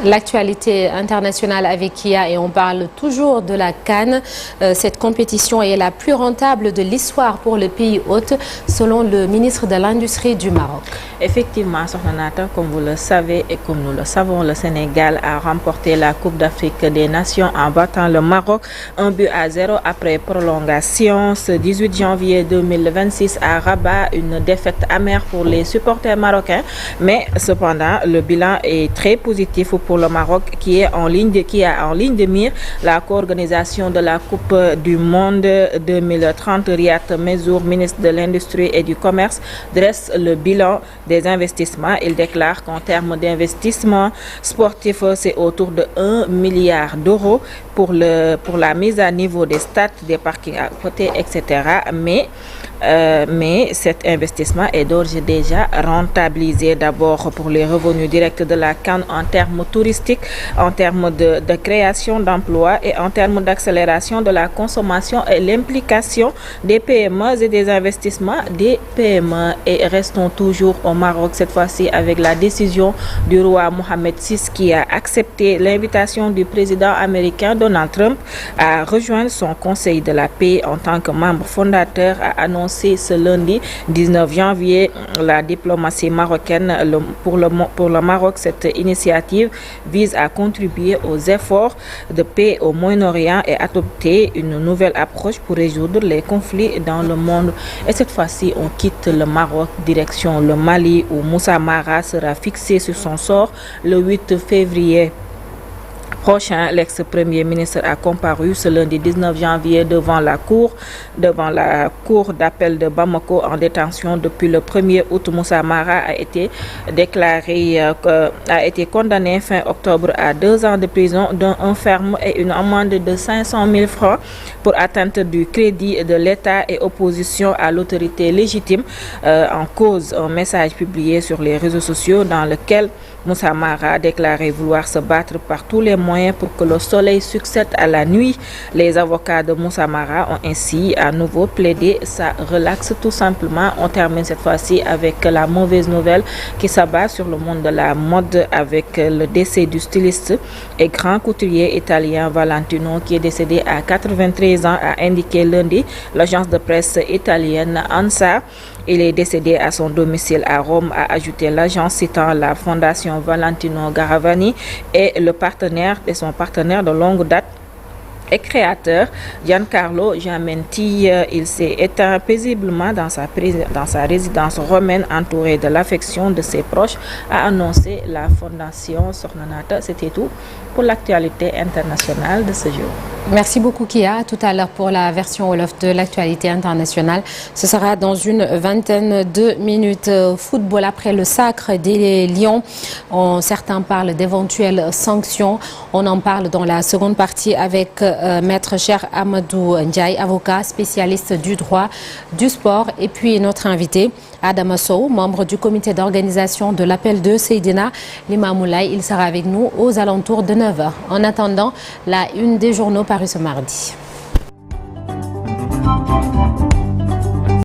L'actualité internationale avec Kia et on parle toujours de la CAN. Cette compétition est la plus rentable de l'histoire pour le pays hôte, selon le ministre de l'Industrie du Maroc. Effectivement, Sornanata, comme vous le savez et comme nous le savons, le Sénégal a remporté la Coupe d'Afrique des Nations en battant le Maroc 1-0 après prolongation. Ce 18 janvier 2026 à Rabat, une défaite amère pour les supporters marocains. Mais cependant, le bilan est très positif pour le Maroc qui a en ligne de mire la co-organisation de la Coupe du Monde 2030. Riyad Mansour, ministre de l'Industrie et du Commerce, dresse le bilan des investissements. Il déclare qu'en termes d'investissement sportif, c'est autour de 1 milliard d'euros pour la mise à niveau des stades, des parkings à côté, etc. Mais cet investissement est d'ores et déjà rentabilisé d'abord pour les revenus directs de la CAN en termes touristiques, en termes de création d'emplois et en termes d'accélération de la consommation et l'implication des PME et des investissements des PME. Et restons toujours au Maroc, cette fois-ci avec la décision du roi Mohamed VI qui a accepté l'invitation du président américain Donald Trump à rejoindre son conseil de la paix en tant que membre fondateur, a annoncé ce lundi 19 janvier la diplomatie marocaine. Pour le Maroc, cette initiative vise à contribuer aux efforts de paix au Moyen-Orient et adopter une nouvelle approche pour résoudre les conflits dans le monde. Et cette fois-ci, on quitte le Maroc, direction le Mali, où Moussa Mara sera fixé sur son sort le 8 février prochain. L'ex-premier ministre a comparu ce lundi 19 janvier devant la cour d'appel de Bamako en détention depuis le 1er août. Moussa Mara a été condamné fin octobre à 2 ans de prison, dont un ferme et une amende de 500 000 francs pour atteinte du crédit de l'État et opposition à l'autorité légitime. En cause, un message publié sur les réseaux sociaux dans lequel Moussa Mara a déclaré vouloir se battre par tous les moyens pour que le soleil succède à la nuit. Les avocats de Moussa Mara ont ainsi à nouveau plaidé ça relaxe tout simplement. On termine cette fois-ci avec la mauvaise nouvelle qui s'abat sur le monde de la mode avec le décès du styliste et grand couturier italien Valentino qui est décédé à 93 ans, a indiqué lundi l'agence de presse italienne ANSA. Il est décédé à son domicile à Rome, a ajouté l'agence, citant la fondation Valentino Garavani et son partenaire de longue date et créateur Giancarlo Giamenti. Il s'est éteint paisiblement dans sa résidence romaine entouré de l'affection de ses proches, a annoncé la fondation Sornanata. C'était tout pour l'actualité internationale de ce jour. Merci beaucoup Kia. À tout à l'heure pour la version Wolof de l'actualité internationale. Ce sera dans une vingtaine de minutes. Football après le sacre des Lions. Certains parlent d'éventuelles sanctions. On en parle dans la seconde partie avec Maître Cheikh Amadou Ndiaye, avocat spécialiste du droit du sport. Et puis notre invité, Adama Sow, membre du comité d'organisation de l'appel de Seydina Limamoulaye. Il sera avec nous aux alentours de 9h. En attendant, la une des journaux parus ce mardi.